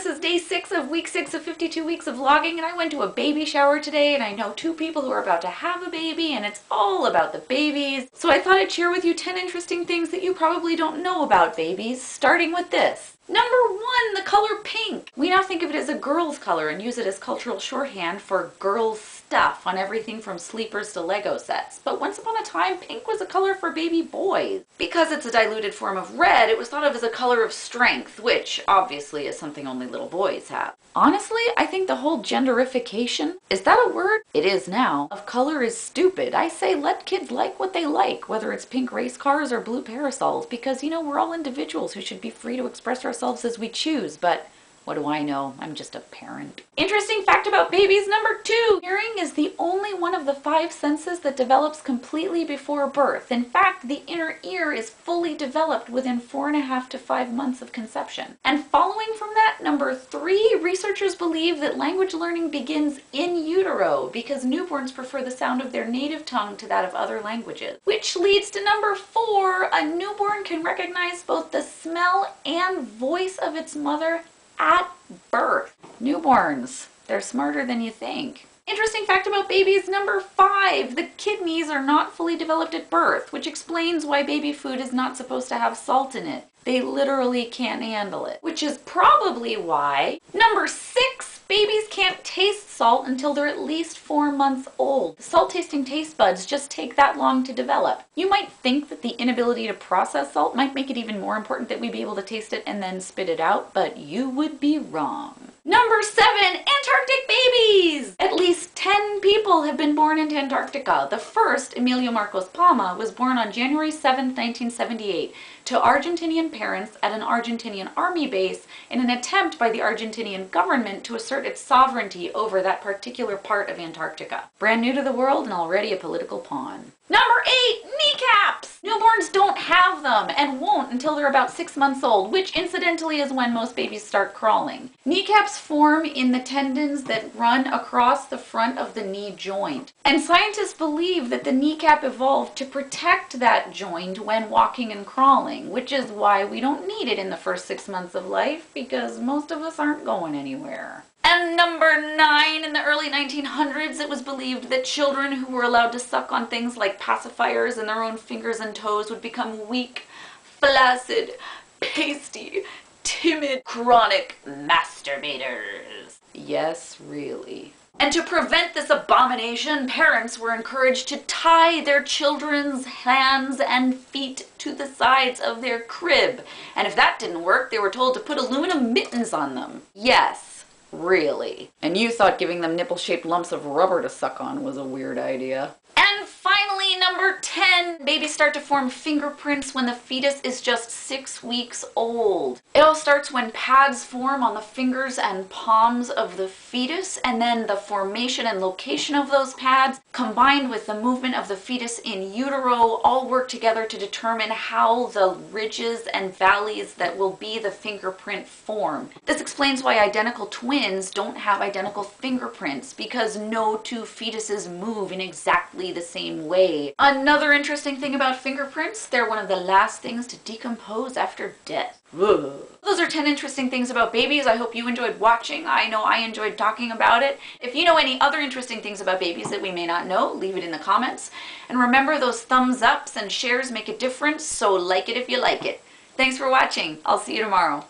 is day 6 of week 6 of 52 weeks of vlogging, and I went to a baby shower today, and I know 2 people who are about to have a baby, and it's all about the babies. So I thought I'd share with you 10 interesting things that you probably don't know about babies, starting with this. Number 1, the color pink. We now think of it as a girl's color and use it as cultural shorthand for girls' stuff on everything from sleepers to Lego sets. But once upon a time, pink was a color for baby boys. Because it's a diluted form of red, it was thought of as a color of strength, which obviously is something only little boys have. Honestly, I think the whole genderification, is that a word? It is now, of color is stupid. I say let kids like what they like, whether it's pink race cars or blue parasols, because, you know, we're all individuals who should be free to express ourselves as we choose, but what do I know? I'm just a parent. Interesting fact about babies number 2. Hearing is the only one of the 5 senses that develops completely before birth. In fact, the inner ear is fully developed within 4.5 to 5 months of conception. And following from that, number 3, researchers believe that language learning begins in utero because newborns prefer the sound of their native tongue to that of other languages. Which leads to number 4, a newborn can recognize both the smell and voice of its mother at birth. Newborns, they're smarter than you think. Interesting fact about babies number 5, the kidneys are not fully developed at birth, which explains why baby food is not supposed to have salt in it. They literally can't handle it, which is probably why number 6, babies can't taste salt until they're at least 4 months old. The salt-tasting taste buds just take that long to develop. You might think that the inability to process salt might make it even more important that we be able to taste it and then spit it out, but you would be wrong. Number 7, Antarctic babies! At least 10 people have been born into Antarctica. The first, Emilio Marcos Palma, was born on January 7, 1978, to Argentinian parents at an Argentinian army base in an attempt by the Argentinian government to assert its sovereignty over that particular part of Antarctica. Brand new to the world and already a political pawn. Number 8, kneecaps! Newborns don't have them and won't until they're about 6 months old, which incidentally is when most babies start crawling. Kneecaps form in the tendons that run across the front of the knee joint. And scientists believe that the kneecap evolved to protect that joint when walking and crawling, which is why we don't need it in the first 6 months of life, because most of us aren't going anywhere. And number 9, in the early 1900s, it was believed that children who were allowed to suck on things like pacifiers in their own fingers and toes would become weak, flaccid, pasty, timid, chronic masturbators. Yes, really. And to prevent this abomination, parents were encouraged to tie their children's hands and feet to the sides of their crib. And if that didn't work, they were told to put aluminum mittens on them. Yes. Really. And you thought giving them nipple-shaped lumps of rubber to suck on was a weird idea. And finally, number 10, babies start to form fingerprints when the fetus is just 6 weeks old. It all starts when pads form on the fingers and palms of the fetus, and then the formation and location of those pads, combined with the movement of the fetus in utero, all work together to determine how the ridges and valleys that will be the fingerprint form. This explains why identical twins don't have identical fingerprints, because no 2 fetuses move in exactly the same way. Another interesting thing about fingerprints, they're one of the last things to decompose after death. Ugh. Those are 10 interesting things about babies. I hope you enjoyed watching. I know I enjoyed talking about it. If you know any other interesting things about babies that we may not know, leave it in the comments. And remember, those thumbs ups and shares make a difference, so like it if you like it. Thanks for watching. I'll see you tomorrow.